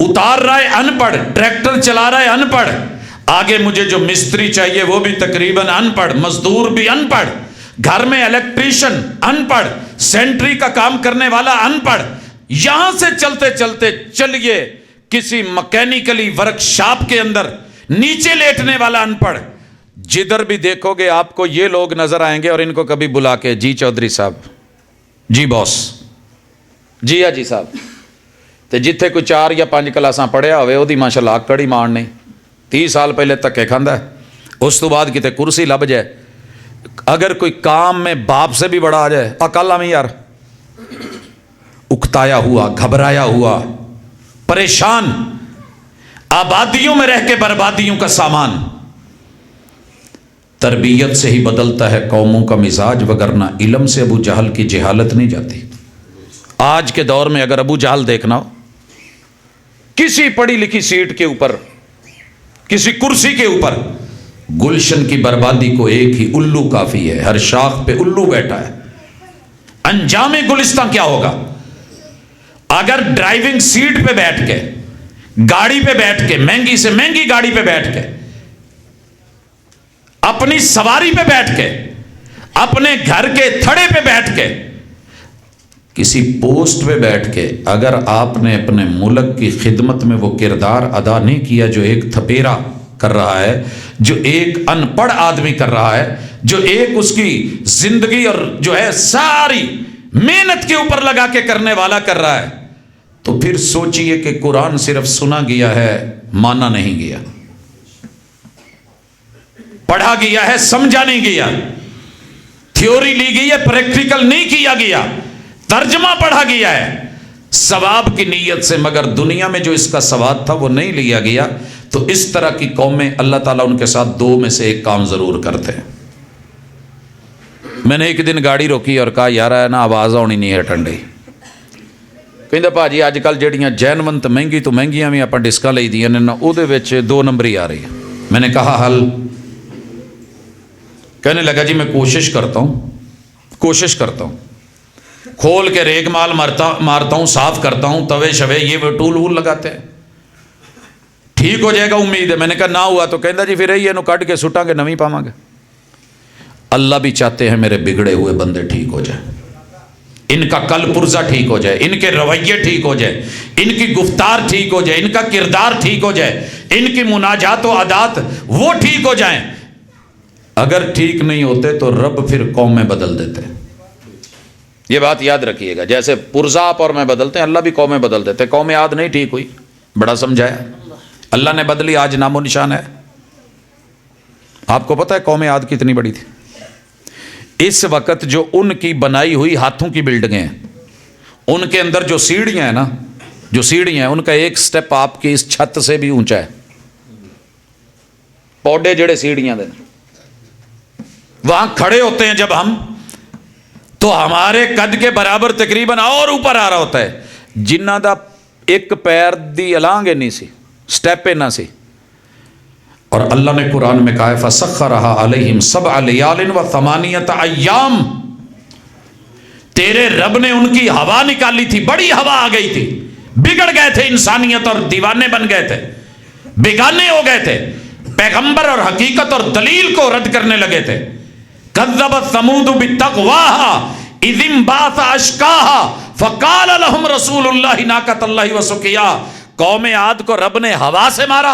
اتار رہا ہے، ان پڑھ۔ ٹریکٹر چلا رہا ہے، ان پڑھ۔ آگے مجھے جو مستری چاہیے وہ بھی تقریباً ان پڑھ، مزدور بھی ان پڑھ، گھر میں الیکٹریشن ان پڑھ، سینٹری کا کام کرنے والا ان پڑھ۔ یہاں سے چلتے چلتے چلیے کسی مکینیکلی ورک شاپ کے اندر نیچے لیٹنے والا ان پڑھ۔ جدھر بھی دیکھو گے آپ کو یہ لوگ نظر آئیں گے، اور ان کو کبھی بلا کے جی چودھری صاحب، جی باس، جی ہاں جی صاحب، تے جتھے کوئی 4 یا 5 کلاساں پڑھیا ہوئے وہ ماشاءاللہ کڑی مارنی، 30 سال پہلے دھکے کھاندا ہے، اس تو بعد کتے کرسی لب جائے۔ اگر کوئی کام میں باپ سے بھی بڑا آ جائے، کل ہمیں یار اکتایا ہوا، گھبرایا ہوا، پریشان، آبادیوں میں رہ کے بربادیوں کا سامان۔ تربیت سے ہی بدلتا ہے قوموں کا مزاج، وگرنہ علم سے ابو جہل کی جہالت نہیں جاتی۔ آج کے دور میں اگر ابو جہل دیکھنا ہو، کسی پڑھی لکھی سیٹ کے اوپر، کسی کرسی کے اوپر، گلشن کی بربادی کو ایک ہی الو کافی ہے۔ ہر شاخ پہ الو بیٹھا ہے۔ انجام گلستان کیا ہوگا؟ اگر ڈرائیونگ سیٹ پہ بیٹھ کے، گاڑی پہ بیٹھ کے، مہنگی سے مہنگی گاڑی پہ بیٹھ کے، اپنی سواری پہ بیٹھ کے، اپنے گھر کے تھڑے پہ بیٹھ کے، کسی پوسٹ پہ بیٹھ کے، اگر آپ نے اپنے ملک کی خدمت میں وہ کردار ادا نہیں کیا جو ایک تھپیرا کر رہا ہے، جو ایک ان پڑھ آدمی کر رہا ہے، جو ایک اس کی زندگی اور جو ہے ساری محنت کے اوپر لگا کے کرنے والا کر رہا ہے، تو پھر سوچئے کہ قرآن صرف سنا گیا ہے، مانا نہیں گیا، پڑھا گیا ہے، سمجھا نہیں گیا، تھیوری لی گئی ہے، پریکٹیکل نہیں کیا گیا، ترجمہ پڑھا گیا ہے ثواب کی نیت سے، مگر دنیا میں جو اس کا ثواب تھا وہ نہیں لیا گیا۔ تو اس طرح کی قومیں اللہ تعالیٰ ان کے ساتھ 2 میں سے ایک کام ضرور کرتے ہیں۔ میں نے ایک دن گاڑی روکی اور کہا یار ہے نا آواز ہونی نہیں ہے ٹھنڈی، کہندا بھاجی اج کل جہڑیاں جینونت مہنگی تو مہنگیاں بھی آپ ڈسکاں لئی دیاں نے نا، وہ 2 نمبری آ رہی ہے۔ میں نے کہا حل؟ کہنے لگا جی میں کوشش کرتا ہوں، کھول کے ریگ مال مارتا ہوں، صاف کرتا ہوں، توے شوے یہ وہ ٹول وول لگاتے ہیں، ٹھیک ہو جائے گا امید ہے۔ میں نے کہا نہ ہوا تو کہندا جی پھر یہ کٹ کے سٹاں گے، نویں پاواں گے۔ اللہ بھی چاہتے ہیں میرے بگڑے ہوئے بندے ٹھیک ہو جائیں، ان کا کل پرزہ ٹھیک ہو جائے، ان کے رویے ٹھیک ہو جائے، ان کی گفتار ٹھیک ہو جائے، ان کا کردار ٹھیک ہو جائے۔ ان کی مناجات و عادات وہ ٹھیک ہو جائیں. اگر ٹھیک نہیں ہوتے تو رب پھر قومیں بدل دیتے. یہ بات یاد رکھیے گا. جیسے پرزا آپ اور میں بدلتے ہیں, اللہ بھی قومیں بدل دیتے. قوم عاد نہیں ٹھیک ہوئی, بڑا سمجھایا, اللہ نے بدلی, آج نام و نشان ہے. آپ کو پتہ ہے قوم عاد کتنی بڑی تھی؟ اس وقت جو ان کی بنائی ہوئی ہاتھوں کی بلڈنگیں ہیں, ان کے اندر جو سیڑھیاں ہیں نا, جو سیڑھیاں ہیں, ان کا ایک سٹیپ آپ کی اس چھت سے بھی اونچا ہے. پوڈے جڑے سیڑھیاں دے وہاں کھڑے ہوتے ہیں جب ہم, تو ہمارے قد کے برابر تقریباً اور اوپر آ رہا ہوتا ہے. جنہ دا ایک پیر دی الانگ نہیں سی, سٹیپ نہ سی. اور اللہ نے قرآن میں کہا ہے فَسَخَّرَهَا عَلَيْهِمْ سَبْعَ لَيَالٍ وَثَمَانِيَةَ أَيَّامٍ. تیرے رب نے ان کی ہوا نکالی تھی, بڑی ہوا آ گئی تھی, بگڑ گئے تھے, انسانیت اور دیوانے بن گئے تھے, بیگانے ہو گئے تھے, پیغمبر اور حقیقت اور دلیل کو رد کرنے لگے تھے. كذبت ثمود بتقواها اذ انبعث اشقاها فقال لهم رسول الله ناقة الله وسقياها. قوم عاد کو رب نے ہوا سے مارا,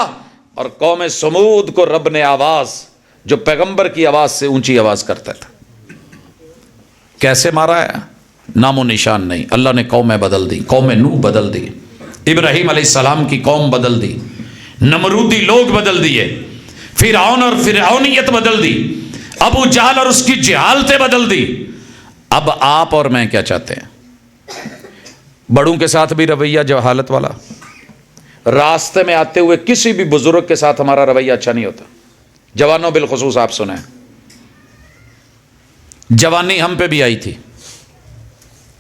اور قوم سمود کو رب نے آواز, جو پیغمبر کی آواز سے اونچی آواز کرتا تھا. کیسے مارا ہے نام و نشان نہیں. اللہ نے قومیں بدل دی, قوم نوح بدل دی, ابراہیم علیہ السلام کی قوم بدل دی, نمرودی لوگ بدل دیے, فرعون اور فرعونیت بدل دی, ابو جہل اور اس کی جہالتیں بدل دی. اب آپ اور میں کیا چاہتے ہیں؟ بڑوں کے ساتھ بھی رویہ جہالت والا, راستے میں آتے ہوئے کسی بھی بزرگ کے ساتھ ہمارا رویہ اچھا نہیں ہوتا. جوانوں بالخصوص آپ سنیں, جوانی ہم پہ بھی آئی تھی,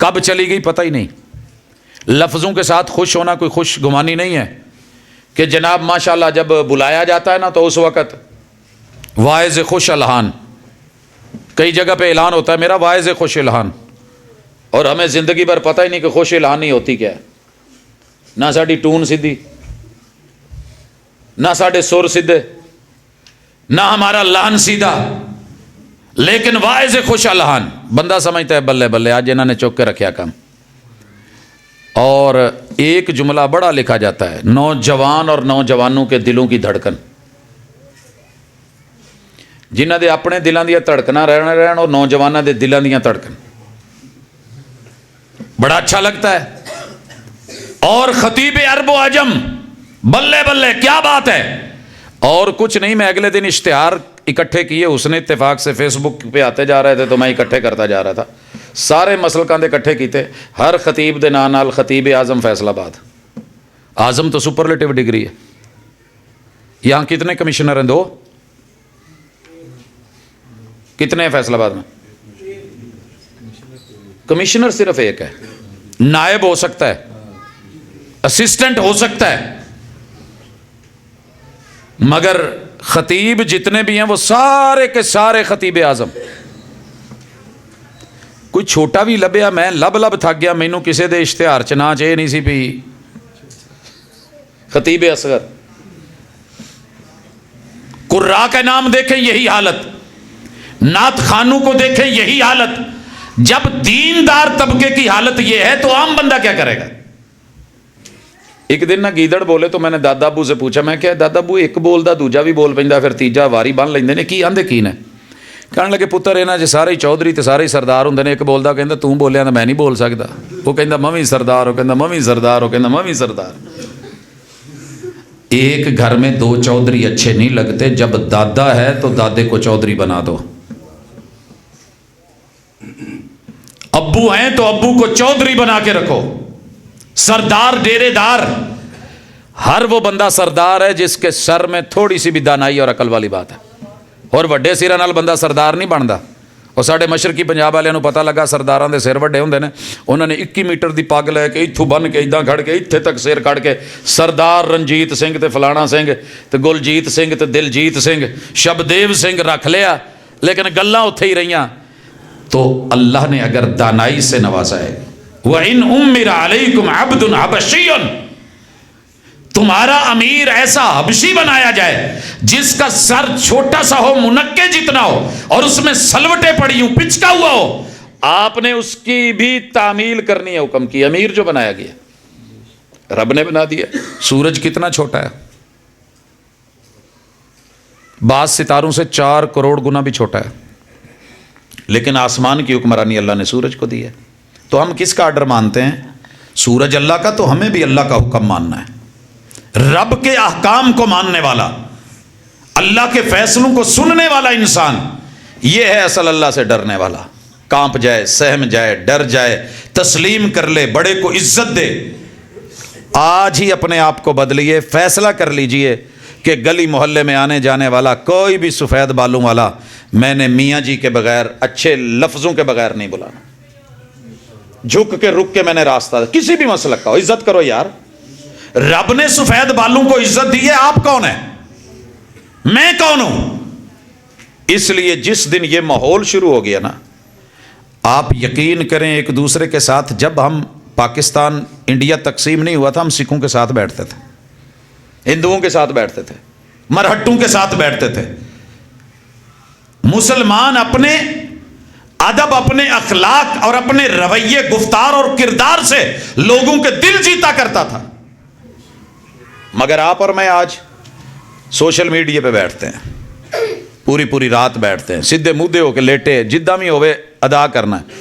کب چلی گئی پتہ ہی نہیں. لفظوں کے ساتھ خوش ہونا کوئی خوش گمانی نہیں ہے کہ جناب ماشاءاللہ جب بلایا جاتا ہے نا تو اس وقت واعظ خوش الہان, کئی جگہ پہ اعلان ہوتا ہے میرا واعظ خوش الہان, اور ہمیں زندگی بھر پتہ ہی نہیں کہ خوش الہانی ہوتی کیا ہے. نہ ساڈی ٹون سیدھی, نہ ساڈے سر سیدھے, نہ ہمارا لہن سیدھا, لیکن واعظ خوش الہان بندہ سمجھتا ہے بلے بلے آج انہوں نے چوک کے رکھیا کام. اور ایک جملہ بڑا لکھا جاتا ہے, نوجوان اور نوجوانوں کے دلوں کی دھڑکن, جنہ دے اپنے دلوں دیا دھڑکنا رہن اور نوجوانوں دے دلوں دیا دھڑکن, بڑا اچھا لگتا ہے. اور خطیب عرب و عجم, بلے بلے کیا بات ہے. اور کچھ نہیں, میں اگلے دن اشتہار اکٹھے کیے, اس نے اتفاق سے فیس بک پہ آتے جا رہے تھے تو میں اکٹھے کرتا جا رہا تھا. سارے مسلکاں دے اکٹھے کیتے, ہر خطیب دے نام نال خطیب اعظم فیصل آباد. اعظم تو سپرلیٹو ڈگری ہے. یہاں کتنے کمشنر ہیں؟ 2. کتنے ہیں فیصل آباد میں؟ کمشنر صرف ایک ہے. نائب ہو سکتا ہے, اسسٹنٹ ہو سکتا ہے, مگر خطیب جتنے بھی ہیں وہ سارے کے سارے خطیب اعظم. کوئی چھوٹا بھی لبیا, میں لب تھک گیا, مینوں کسے دے اشتہار چ نہ چاہیے نہیں سی بھی خطیب اصغر. قراء کا نام دیکھیں یہی حالت, نعت خانوں کو دیکھیں یہی حالت. جب دیندار طبقے کی حالت یہ ہے تو عام بندہ کیا کرے گا؟ ایک دن نہ گیدڑ بولے تو میں نے دادا ابو سے پوچھا, میں کیا دادا ابو ایک بولدا دوجا بھی بول پیندا پھر تیجا واری بن لیندے نے, کی آندے کی نے؟ کہنے لگے پتر انہاں جے سارے چودھری تے سارے سردار ہوندے نے, ایک بولدا کہندا تو بولیا تے میں نہیں بول سکدا, وہ کہندا میں وی سردار ہوں, کہندا میں وی سردار ہوں, کہندا میں وی سردار. ایک گھر میں 2 چودھری اچھے نہیں لگتے, جب دادا ہے تو دادے کو چودھری بنا دو, ابو ہیں تو ابو کو چودھری بنا کے رکھو. سردار ڈیرے دار, ہر وہ بندہ سردار ہے جس کے سر میں تھوڑی سی بھی دانائی اور عقل والی بات ہے. اور وڈے سراں نال بندہ سردار نہیں بنتا. اور ساڈے مشرقی پنجاب والوں پتہ لگا سرداراں دے سر وڈے ہوندے نے, انہوں نے 21 میٹر دی پگ لے کے اتھوں بن کے اداں کھڑ کے اتھے تک سر کھڑ کے سردار رنجیت سنگھ تے فلانا سنگھ تے گلجیت سنگھ تے دلجیت سنگھ شبدیو سنگھ رکھ لیا, لیکن گلاں اتھے ہی رہیاں. تو اللہ نے اگر دانائی سے نوازا ہے, وَإِنْ أُمِّرَ عَلَيْكُمْ عَبْدٌ حَبَشِيٌّ, تمہارا امیر ایسا حبشی بنایا جائے جس کا سر چھوٹا سا ہو, منکے جتنا ہو, اور اس میں سلوٹیں پڑی ہوں, پچکا ہوا ہو, آپ نے اس کی بھی تعمیل کرنی ہے حکم کی. امیر جو بنایا گیا رب نے بنا دیا. سورج کتنا چھوٹا ہے, بعض ستاروں سے 4 کروڑ گنا بھی چھوٹا ہے، لیکن آسمان کی حکمرانی اللہ نے سورج کو دی ہے۔ تو ہم کس کا آرڈر مانتے ہیں؟ سورج اللہ کا، تو ہمیں بھی اللہ کا حکم ماننا ہے۔ رب کے احکام کو ماننے والا، اللہ کے فیصلوں کو سننے والا انسان، یہ ہے اصل اللہ سے ڈرنے والا۔ کانپ جائے، سہم جائے، ڈر جائے، تسلیم کر لے، بڑے کو عزت دے۔ آج ہی اپنے آپ کو بدلیے، فیصلہ کر لیجئے کہ گلی محلے میں آنے جانے والا کوئی بھی سفید بالوں والا میں نے میاں جی کے بغیر، اچھے لفظوں کے بغیر نہیں بلانا۔ جھک کے رک کے میں نے راستہ، کسی بھی مسلک کا ہو، عزت کرو یار۔ رب نے سفید بالوں کو عزت دی ہے، آپ کون ہیں؟ میں کون ہوں؟ اس لیے جس دن یہ ماحول شروع ہو گیا نا، آپ یقین کریں، ایک دوسرے کے ساتھ، جب ہم پاکستان انڈیا تقسیم نہیں ہوا تھا، ہم سکھوں کے ساتھ بیٹھتے تھے، ہندوؤں کے ساتھ بیٹھتے تھے، مرہٹوں کے ساتھ بیٹھتے تھے۔ مسلمان اپنے ادب، اپنے اخلاق اور اپنے رویے، گفتار اور کردار سے لوگوں کے دل جیتا کرتا تھا۔ مگر آپ اور میں آج سوشل میڈیا پہ بیٹھتے ہیں، پوری رات بیٹھتے ہیں، سیدھے مودے ہو کے لیٹے، جدہ میں ہوئے ادا کرنا ہے،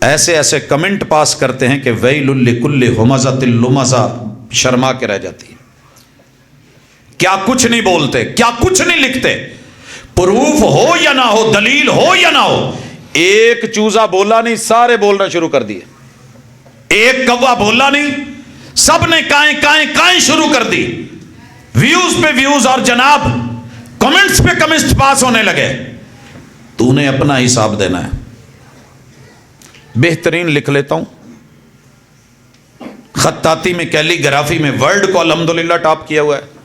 ایسے ایسے کمنٹ پاس کرتے ہیں کہ ویل لکل ہمزۃ لمزہ، شرما کے رہ جاتی ہے۔ کیا کچھ نہیں بولتے، کیا کچھ نہیں لکھتے، پروف ہو یا نہ ہو، دلیل ہو یا نہ ہو، ایک چوزا بولا نہیں، سارے بولنا شروع کر دیے۔ ایک کوا بولا نہیں، سب نے کائیں شروع کر دی۔ ویوز پہ ویوز اور جناب کمنٹس پہ کمنٹس پاس ہونے لگے۔ تو نے اپنا حساب دینا ہے۔ بہترین لکھ لیتا ہوں، خطاطی میں، کیلی گرافی میں ورلڈ کو الحمدللہ ٹاپ کیا ہوا ہے،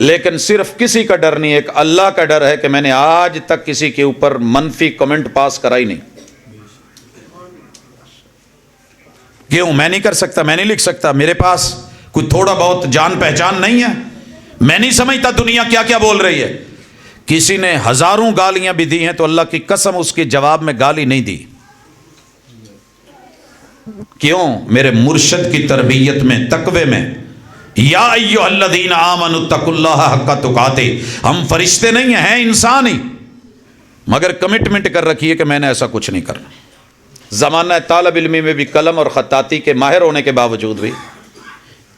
لیکن صرف کسی کا ڈر نہیں، ایک اللہ کا ڈر ہے کہ میں نے آج تک کسی کے اوپر منفی کمنٹ پاس کرا ہی نہیں۔ کیوں؟ میں نہیں کر سکتا، میں نہیں لکھ سکتا، میرے پاس کوئی تھوڑا بہت جان پہچان نہیں ہے؟ میں نہیں سمجھتا دنیا کیا کیا بول رہی ہے۔ کسی نے ہزاروں گالیاں بھی دی ہیں تو اللہ کی قسم اس کے جواب میں گالی نہیں دی۔ کیوں؟ میرے مرشد کی تربیت میں، تقوی میں، یا ایھا الذین آمنوا اتقوا اللہ حق تقاتہ۔ ہم فرشتے نہیں ہیں، انسان ہی، مگر کمٹمنٹ کر رکھی ہے کہ میں نے ایسا کچھ نہیں کرنا۔ زمانہ طالب علمی میں بھی قلم اور خطاطی کے ماہر ہونے کے باوجود بھی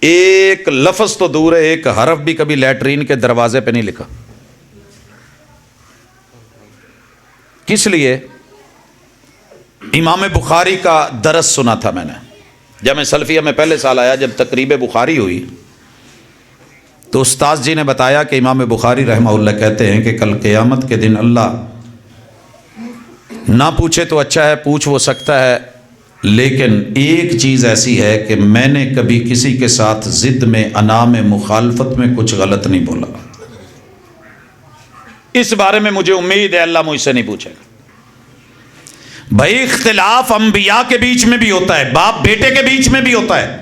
ایک لفظ تو دور ہے، ایک حرف بھی کبھی لیٹرین کے دروازے پہ نہیں لکھا۔ کس لیے؟ امام بخاری کا درس سنا تھا میں نے جامعہ سلفیہ میں، پہلے سال آیا جب تقریب بخاری ہوئی تو استاد جی نے بتایا کہ امام بخاری رحمہ اللہ کہتے ہیں کہ کل قیامت کے دن اللہ نہ پوچھے تو اچھا ہے، پوچھ وہ سکتا ہے، لیکن ایک چیز ایسی ہے کہ میں نے کبھی کسی کے ساتھ ضد میں، انا میں، مخالفت میں کچھ غلط نہیں بولا۔ اس بارے میں مجھے امید ہے اللہ مجھ سے نہیں پوچھے گا۔ بھائی اختلاف انبیاء کے بیچ میں بھی ہوتا ہے، باپ بیٹے کے بیچ میں بھی ہوتا ہے،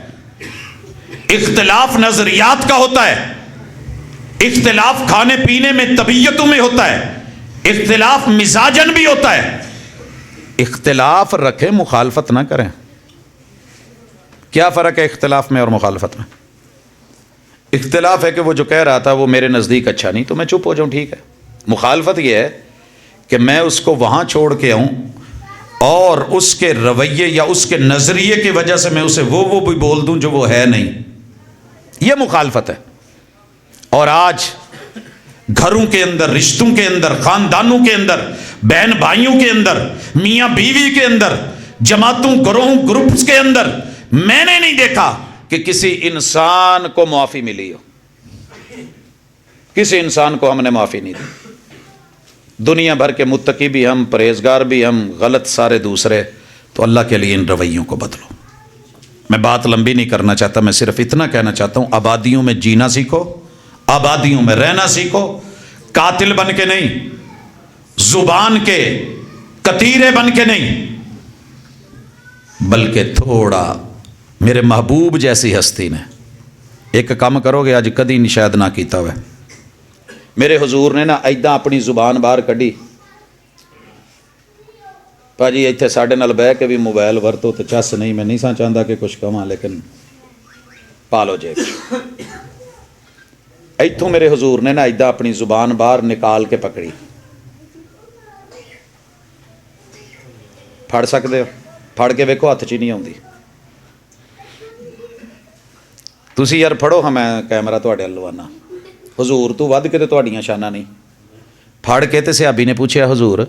اختلاف نظریات کا ہوتا ہے، اختلاف کھانے پینے میں، طبیعتوں میں ہوتا ہے، اختلاف مزاجن بھی ہوتا ہے۔ اختلاف رکھیں، مخالفت نہ کریں۔ کیا فرق ہے اختلاف میں اور مخالفت میں؟ اختلاف ہے کہ وہ جو کہہ رہا تھا وہ میرے نزدیک اچھا نہیں تو میں چپ ہو جاؤں، ٹھیک ہے۔ مخالفت یہ ہے کہ میں اس کو وہاں چھوڑ کے آؤں اور اس کے رویے یا اس کے نظریے کی وجہ سے میں اسے وہ بھی بول دوں جو وہ ہے نہیں، یہ مخالفت ہے۔ اور آج گھروں کے اندر، رشتوں کے اندر، خاندانوں کے اندر، بہن بھائیوں کے اندر، میاں بیوی کے اندر، جماعتوں، گروہوں، گروپس کے اندر میں نے نہیں دیکھا کہ کسی انسان کو معافی ملی ہو۔ کسی انسان کو ہم نے معافی نہیں دی۔ دنیا بھر کے متقی بھی ہم، پرہیزگار بھی ہم، غلط سارے دوسرے۔ تو اللہ کے لیے ان رویوں کو بدلو۔ میں بات لمبی نہیں کرنا چاہتا، میں صرف اتنا کہنا چاہتا ہوں، آبادیوں میں جینا سیکھو، آبادیوں میں رہنا سیکھو، قاتل بن کے نہیں، زبان کے کتیرے بن کے نہیں، بلکہ تھوڑا میرے محبوب جیسی ہستی نے ایک کام کرو گے اج کدی نہیں شاید نہ کیتا ہوئے۔ میرے حضور نے نا ایداں اپنی زبان باہر کڈی، پاجی ایتھے ساڈے نال بہ کے بھی موبائل ورتو تو چس نہیں، میں نہیں سا چاہتا کہ کچھ کہاں، لیکن پالو جے ਇੱਥੋਂ ਮੇਰੇ ਹਜ਼ੂਰ ਨੇ ਨਾ ਇੱਦਾਂ ਆਪਣੀ ਜ਼ੁਬਾਨ ਬਾਹਰ ਨਿਕਾਲ ਕੇ ਪਕੜੀ, ਫੜ ਸਕਦੇ ਹੋ, ਫੜ ਕੇ ਵੇਖੋ ਹੱਥ 'ਚ ਹੀ ਨਹੀਂ ਆਉਂਦੀ। ਤੁਸੀਂ ਯਾਰ ਫੜੋ, ਹਾਂ ਮੈਂ ਕੈਮਰਾ ਤੁਹਾਡੇ ਵੱਲ ਲਵਾਨਾ, ਹਜ਼ੂਰ ਤੋਂ ਵੱਧ ਕੇ ਤੇ ਤੁਹਾਡੀਆਂ ਸ਼ਾਨਾਂ ਨਹੀਂ। ਫੜ ਕੇ ਤੇ ਸਿਹਾਬੀ ਨੇ ਪੁੱਛਿਆ, ਹਜ਼ੂਰ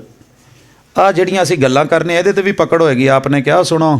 ਆ ਜਿਹੜੀਆਂ ਅਸੀਂ ਗੱਲਾਂ ਕਰਨੇ ਇਹਦੇ ਤੇ ਵੀ ਪਕੜ ਹੋਏਗੀ? ਆਪਨੇ ਕਿਹਾ ਸੁਣੋ,